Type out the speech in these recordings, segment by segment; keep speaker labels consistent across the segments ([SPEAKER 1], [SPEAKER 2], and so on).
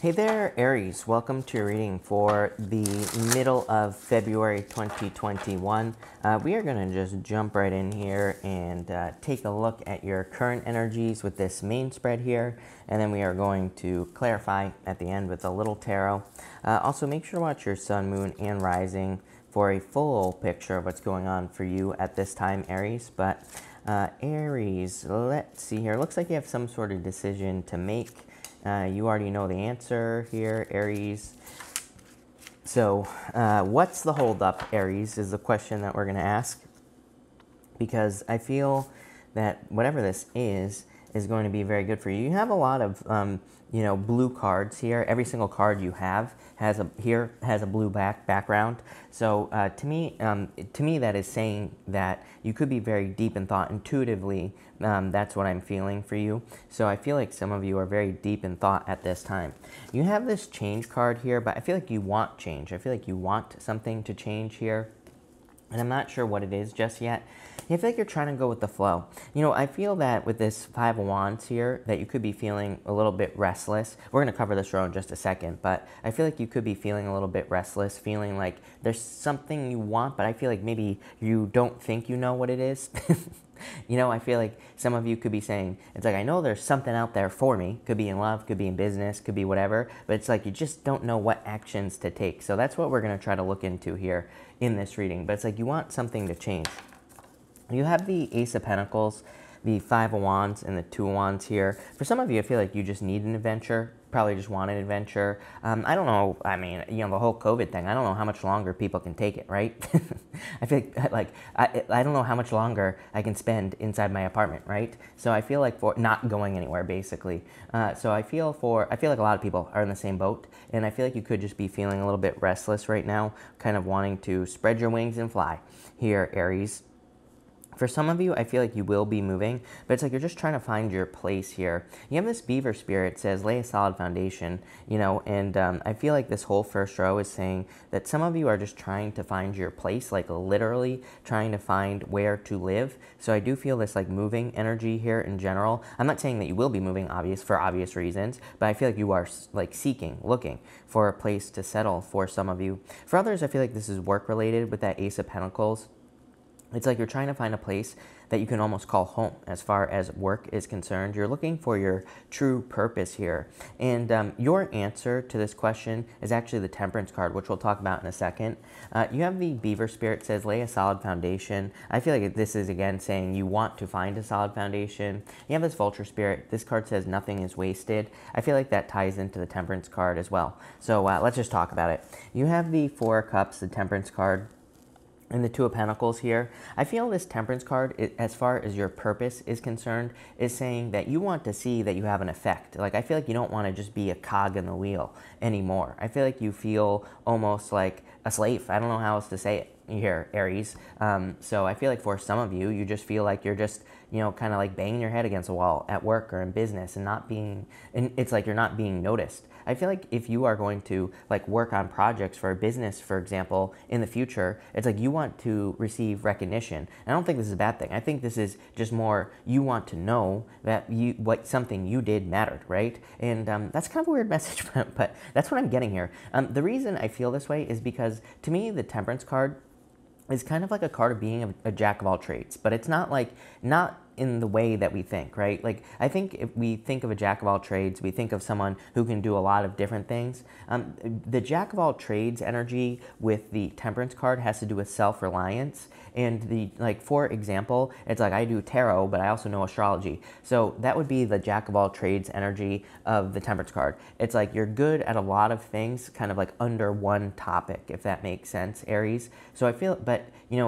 [SPEAKER 1] Hey there, Aries. Welcome to your reading for the middle of February 2021. We are going to just jump right in here and take a look at your current energies with this main spread here. And then we are going to clarify at the end with a little tarot. Also, make sure to watch your sun, moon, and rising for a full picture of what's going on for you at this time, Aries. But Aries, let's see here. Looks like you have some sort of decision to make. You already know the answer here, Aries. So what's the holdup, Aries, is the question that we're going to ask. Because I feel that whatever this is going to be very good for you. You have a lot of, blue cards here. Every single card you have has a blue background. So to me, that is saying that you could be very deep in thought intuitively. That's what I'm feeling for you. So I feel like some of you are very deep in thought at this time. You have this change card here, but I feel like you want change. I feel like you want something to change here. And I'm not sure what it is just yet. I feel like you're trying to go with the flow. I feel that with this Five of Wands here, that you could be feeling a little bit restless. We're going to cover this row in just a second, but I feel like you could be feeling a little bit restless, feeling like there's something you want, but I feel like maybe you don't think you know what it is. I feel like some of you could be saying, it's like, I know there's something out there for me. Could be in love, could be in business, could be whatever, but it's like you just don't know what actions to take. So that's what we're going to try to look into here in this reading. But it's like you want something to change. You have the Ace of Pentacles, the Five of Wands, and the Two of Wands here. For some of you, I feel like you just need an adventure. Probably just want an adventure. I don't know. I mean, the whole COVID thing, I don't know how much longer people can take it, right? I feel like I don't know how much longer I can spend inside my apartment, right? So I feel like for not going anywhere, basically. So I feel like a lot of people are in the same boat, and I feel like you could just be feeling a little bit restless right now, kind of wanting to spread your wings and fly here, Aries. For some of you, I feel like you will be moving, but it's like you're just trying to find your place here. You have this beaver spirit, says lay a solid foundation, and I feel like this whole first row is saying that some of you are just trying to find your place, like literally trying to find where to live. So I do feel this like moving energy here in general. I'm not saying that you will be moving for obvious reasons, but I feel like you are like looking for a place to settle for some of you. For others, I feel like this is work related with that Ace of Pentacles. It's like you're trying to find a place that you can almost call home as far as work is concerned. You're looking for your true purpose here. And your answer to this question is actually the Temperance card, which we'll talk about in a second. You have the Beaver Spirit, says lay a solid foundation. I feel like this is, again, saying you want to find a solid foundation. You have this Vulture Spirit. This card says nothing is wasted. I feel like that ties into the Temperance card as well. So let's just talk about it. You have the Four of Cups, the Temperance card, and the Two of Pentacles here. I feel this Temperance card, as far as your purpose is concerned, is saying that you want to see that you have an effect. Like, I feel like you don't want to just be a cog in the wheel anymore. I feel like you feel almost like a slave. I don't know how else to say it here, Aries. So I feel like for some of you, you just feel like you're just, kind of like banging your head against a wall at work or in business and it's like you're not being noticed. I feel like if you are going to like work on projects for a business, for example, in the future, it's like you want to receive recognition. And I don't think this is a bad thing. I think this is just more you want to know that something you did mattered, right? And that's kind of a weird message, but that's what I'm getting here. The reason I feel this way is because to me, the Temperance card is kind of like a card of being a jack of all trades, but it's not in the way that we think, right? Like, I think if we think of a jack of all trades, we think of someone who can do a lot of different things. The jack of all trades energy with the Temperance card has to do with self-reliance. And for example, it's like I do tarot, but I also know astrology. So that would be the jack of all trades energy of the Temperance card. It's like you're good at a lot of things, kind of like under one topic, if that makes sense, Aries. So I feel, but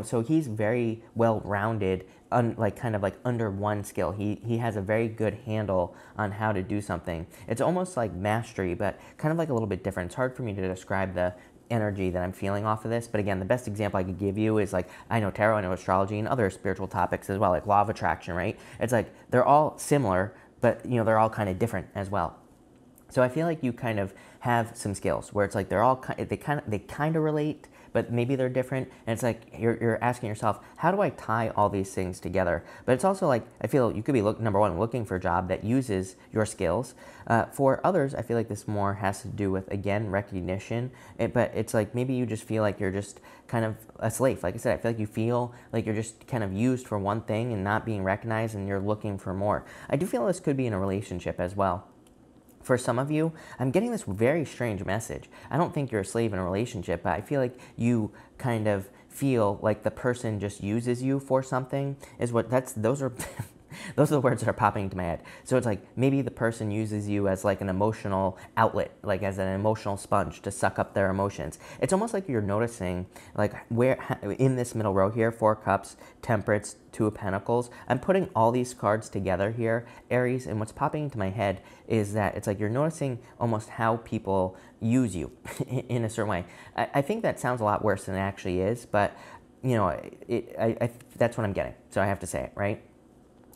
[SPEAKER 1] so he's very well-rounded, kind of like under one skill. He has a very good handle on how to do something. It's almost like mastery, but kind of like a little bit different. It's hard for me to describe the energy that I'm feeling off of this, but again, the best example I could give you is like, I know tarot, I know astrology, and other spiritual topics as well, like law of attraction, right? It's like they're all similar, but they're all kind of different as well. So I feel like you kind of have some skills where it's like they're all they kind of relate, but maybe they're different. And it's like you're asking yourself, how do I tie all these things together? But it's also like, I feel you could be, number one, looking for a job that uses your skills. For others, I feel like this more has to do with, again, recognition. But it's like maybe you just feel like you're just kind of a slave. Like I said, I feel like you feel like you're just kind of used for one thing and not being recognized, and you're looking for more. I do feel this could be in a relationship as well. For some of you, I'm getting this very strange message. I don't think you're a slave in a relationship, but I feel like you kind of feel like the person just uses you for something. Those are those are the words that are popping into my head. So it's like maybe the person uses you as like an emotional outlet, like as an emotional sponge to suck up their emotions. It's almost like you're noticing, like, where in this middle row here, 4 cups, Temperance, 2 of Pentacles. I'm putting all these cards together here, Aries, and what's popping into my head is that it's like you're noticing almost how people use you in a certain way. I think that sounds a lot worse than it actually is, but you know, that's what I'm getting. So I have to say it, right?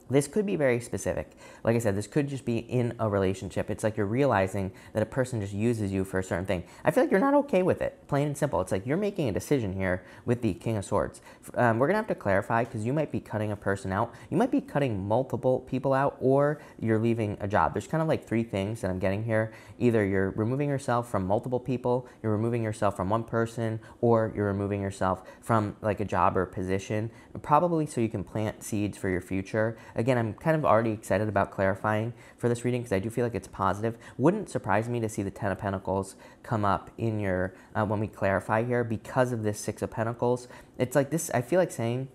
[SPEAKER 1] This could be very specific. Like I said, this could just be in a relationship. It's like you're realizing that a person just uses you for a certain thing. I feel like you're not okay with it, plain and simple. It's like you're making a decision here with the King of Swords. We're going to have to clarify, because you might be cutting a person out. You might be cutting multiple people out, or you're leaving a job. There's kind of like 3 things that I'm getting here. Either you're removing yourself from multiple people, you're removing yourself from one person, or you're removing yourself from like a job or position, probably so you can plant seeds for your future. Again, I'm kind of already excited about clarifying for this reading, because I do feel like it's positive. Wouldn't surprise me to see the 10 of Pentacles come up in your, when we clarify here, because of this 6 of Pentacles. It's like this, I feel like saying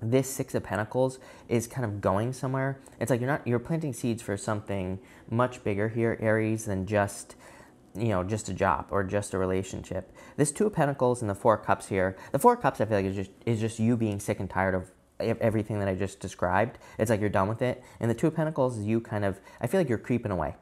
[SPEAKER 1] this 6 of Pentacles is kind of going somewhere. It's like you're planting seeds for something much bigger here, Aries, than just, you know, just a job or just a relationship. This 2 of Pentacles and the 4 of Cups here, the 4 of Cups I feel like is just you being sick and tired of everything that I just described. It's like you're done with it. And the 2 of Pentacles is you kind of, I feel like you're creeping away,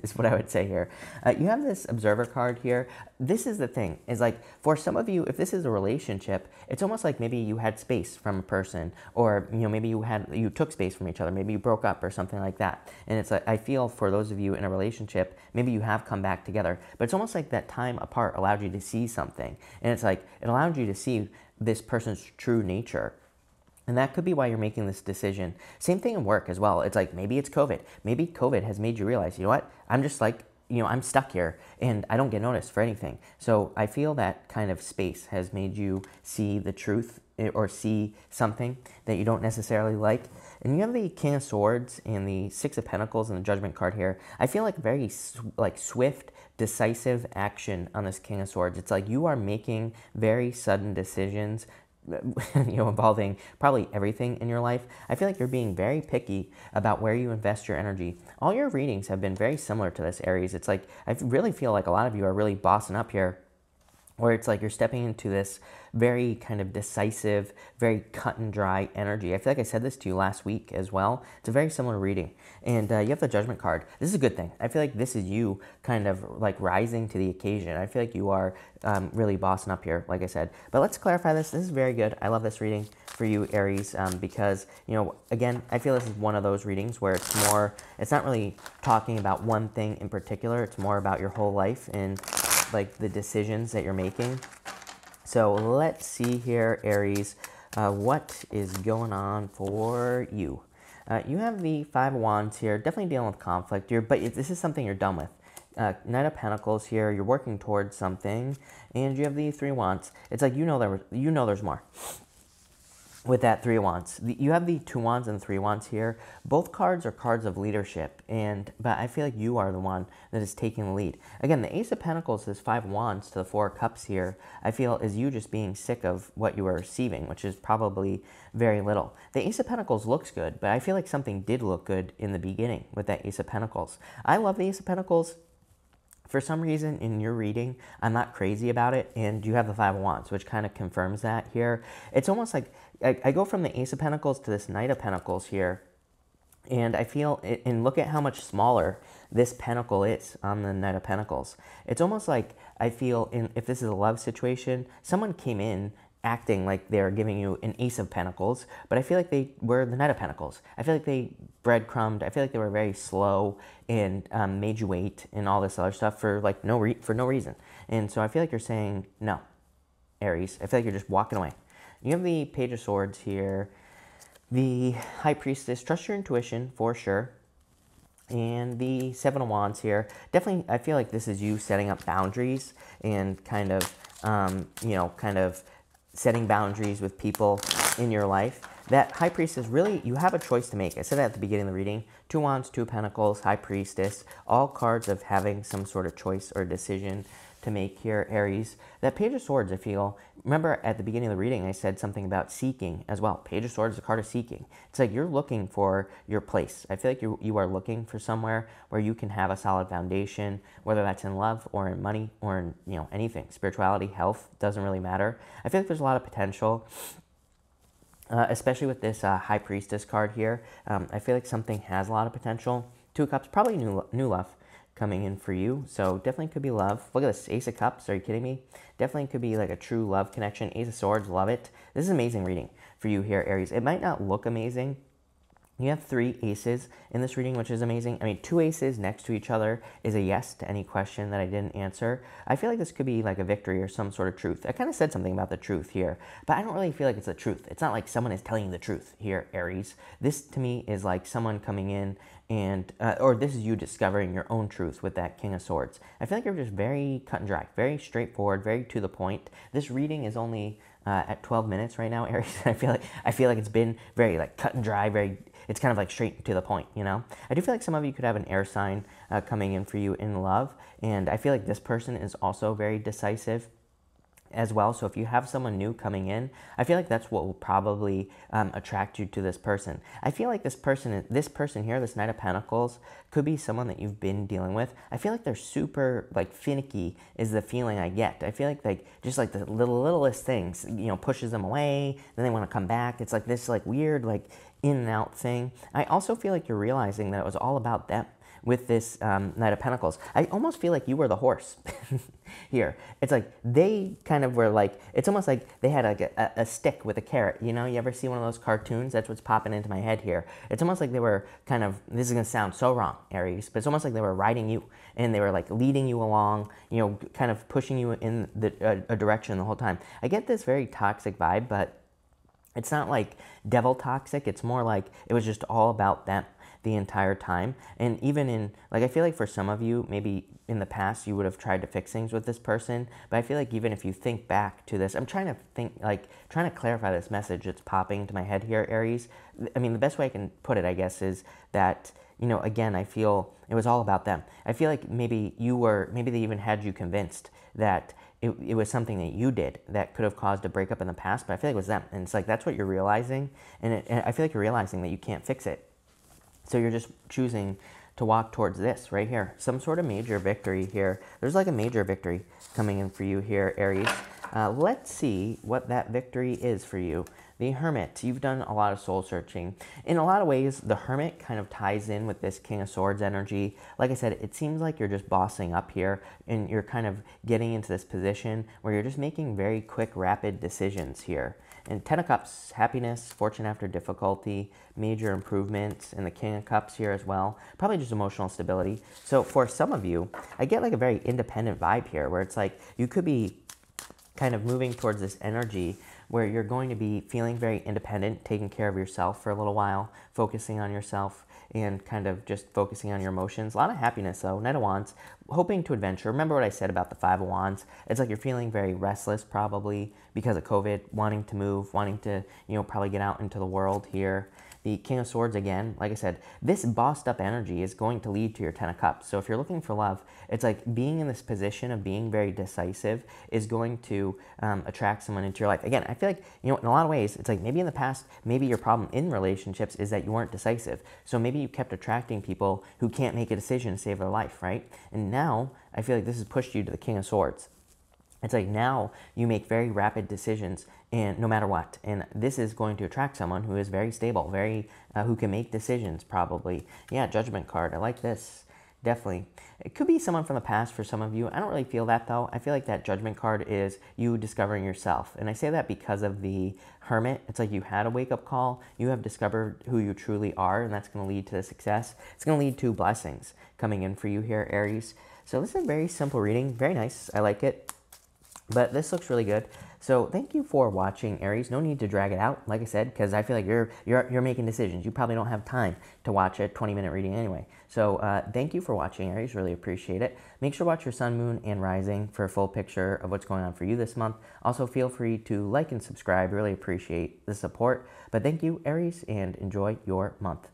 [SPEAKER 1] is what I would say here. You have this Observer card here. This is the thing, is like, for some of you, if this is a relationship, it's almost like maybe you had space from a person, or, you know, maybe you took space from each other, maybe you broke up or something like that. And it's like, I feel for those of you in a relationship, maybe you have come back together, but it's almost like that time apart allowed you to see something. And it's like, it allowed you to see this person's true nature. And that could be why you're making this decision. Same thing in work as well. It's like, maybe it's COVID. Maybe COVID has made you realize, you know what? I'm just like, you know, I'm stuck here and I don't get noticed for anything. So I feel that kind of space has made you see the truth, or see something that you don't necessarily like. And you have the King of Swords and the 6 of Pentacles and the Judgment card here. I feel like very swift, decisive action on this King of Swords. It's like you are making very sudden decisions, you know, involving probably everything in your life. I feel like you're being very picky about where you invest your energy. All your readings have been very similar to this, Aries. It's like, I really feel like a lot of you are really bossing up here, where it's like you're stepping into this very kind of decisive, very cut and dry energy. I feel like I said this to you last week as well. It's a very similar reading. And you have the Judgment card. This is a good thing. I feel like this is you kind of like rising to the occasion. I feel like you are really bossing up here, like I said. But let's clarify this. This is very good. I love this reading for you, Aries, because, you know, again, I feel this is one of those readings where it's not really talking about one thing in particular. It's more about your whole life and like the decisions that you're making. So let's see here, Aries, what is going on for you? You have the 5 of Wands here, definitely dealing with conflict here, but this is something you're done with. Knight of Pentacles here, you're working towards something, and you have the 3 of Wands. It's like, you know there's more. With that 3 of Wands, you have the 2 Wands and the 3 Wands here. Both cards are cards of leadership, but I feel like you are the one that is taking the lead. Again, the Ace of Pentacles, this 5 Wands to the 4 Cups here, I feel is you just being sick of what you are receiving, which is probably very little. The Ace of Pentacles looks good, but I feel like something did look good in the beginning with that Ace of Pentacles. I love the Ace of Pentacles. For some reason in your reading, I'm not crazy about it, and you have the 5 of Wands, which kind of confirms that here. It's almost like I go from the Ace of Pentacles to this Knight of Pentacles here, and I feel, and look at how much smaller this pentacle is on the Knight of Pentacles. It's almost like I feel, if this is a love situation, someone came in acting like they're giving you an Ace of Pentacles, but I feel like they were the Knight of Pentacles. I feel like they breadcrumbed. I feel like they were very slow and made you wait and all this other stuff for like no reason. And so I feel like you're saying no. Aries. I feel like you're just walking away. You have the Page of Swords here, the High Priestess. Trust your intuition for sure. And the Seven of Wands here. Definitely, I feel like this is you setting up boundaries and kind of, you know, kind of setting boundaries with people in your life. That High Priestess, really, you have a choice to make. I said that at the beginning of the reading. Two Wands, Two Pentacles, High Priestess. All cards of having some sort of choice or decision to make here, Aries. That Page of Swords, I feel, remember at the beginning of the reading, I said something about seeking as well. Page of Swords is a card of seeking. It's like you're looking for your place. I feel like you are looking for somewhere where you can have a solid foundation, whether that's in love or in money or in, you know, anything. Spirituality, health, doesn't really matter. I feel like there's a lot of potential, especially with this High Priestess card here. I feel like something has a lot of potential. Two of Cups, probably new love coming in for you. So definitely could be love. Look at this, Ace of Cups. Are you kidding me? Definitely could be like a true love connection. Ace of Swords, love it. This is an amazing reading for you here, Aries. It might not look amazing. You have 3 aces in this reading, which is amazing. I mean, 2 aces next to each other is a yes to any question that I didn't answer. I feel like this could be like a victory or some sort of truth. I kind of said something about the truth here, but I don't really feel like it's the truth. It's not like someone is telling you the truth here, Aries. This to me is like someone coming in and, or this is you discovering your own truth with that King of Swords. I feel like you're just very cut and dry, very straightforward, very to the point. This reading is only at 12 minutes right now, Aries. I feel like it's been very like cut and dry, very, it's kind of like straight to the point, you know? I do feel like some of you could have an air sign coming in for you in love, and I feel like this person is also very decisive as well. So if you have someone new coming in, I feel like that's what will probably attract you to this person. I feel like this person here, this Knight of Pentacles, could be someone that you've been dealing with. I feel like they're super like finicky is the feeling I get. I feel like just like the littlest things, you know, pushes them away, then they want to come back. It's like this like weird like in and out thing. I also feel like you're realizing that it was all about them with this Knight of Pentacles. I almost feel like you were the horse here. It's like they kind of were like, it's almost like they had like a stick with a carrot. You know, you ever see one of those cartoons? That's what's popping into my head here. It's almost like they were kind of, this is going to sound so wrong, Aries, but it's almost like they were riding you and they were like leading you along, you know, kind of pushing you in a direction the whole time. I get this very toxic vibe, but it's not like devil toxic. It's more like it was just all about them the entire time. And even in, like, I feel like for some of you, maybe in the past you would have tried to fix things with this person, but I feel like even if you think back to this, I'm trying to clarify this message that's popping into my head here, Aries. I mean, the best way I can put it, I guess, is that, you know, again, I feel it was all about them. I feel like maybe they even had you convinced that it was something that you did that could have caused a breakup in the past, but I feel like it was them. And it's like, that's what you're realizing. And I feel like you're realizing that you can't fix it. So you're just choosing to walk towards this right here. Some sort of major victory here. There's like a major victory coming in for you here, Aries. Let's see what that victory is for you. The Hermit. You've done a lot of soul searching. In a lot of ways, the Hermit kind of ties in with this King of Swords energy. Like I said, it seems like you're just bossing up here and you're kind of getting into this position where you're just making very quick, rapid decisions here. And 10 of Cups, happiness, fortune after difficulty, major improvements, and the King of Cups here as well. Probably just emotional stability. So for some of you, I get like a very independent vibe here where it's like you could be kind of moving towards this energy where you're going to be feeling very independent, taking care of yourself for a little while, focusing on yourself, and kind of just focusing on your emotions. A lot of happiness though. Knight of Wands, hoping to adventure. Remember what I said about the Five of Wands? It's like you're feeling very restless probably because of COVID, wanting to move, wanting to, you know, probably get out into the world here. The King of Swords again, like I said, this bossed up energy is going to lead to your 10 of Cups. So if you're looking for love, it's like being in this position of being very decisive is going to attract someone into your life. Again, I feel like, you know, in a lot of ways, it's like maybe in the past, maybe your problem in relationships is that you weren't decisive. So maybe you kept attracting people who can't make a decision to save their life, right? And now I feel like this has pushed you to the King of Swords. It's like now you make very rapid decisions and no matter what. And this is going to attract someone who is very stable, very who can make decisions probably. Yeah, Judgment card. I like this. Definitely. It could be someone from the past for some of you. I don't really feel that though. I feel like that Judgment card is you discovering yourself. And I say that because of the Hermit. It's like you had a wake-up call. You have discovered who you truly are, and that's going to lead to success. It's going to lead to blessings coming in for you here, Aries. So this is a very simple reading. Very nice. I like it. But this looks really good. So thank you for watching, Aries. No need to drag it out, like I said, because I feel like you're making decisions. You probably don't have time to watch a 20-minute reading anyway. So thank you for watching, Aries. Really appreciate it. Make sure to watch your sun, moon, and rising for a full picture of what's going on for you this month. Also, feel free to like and subscribe. Really appreciate the support. But thank you, Aries, and enjoy your month.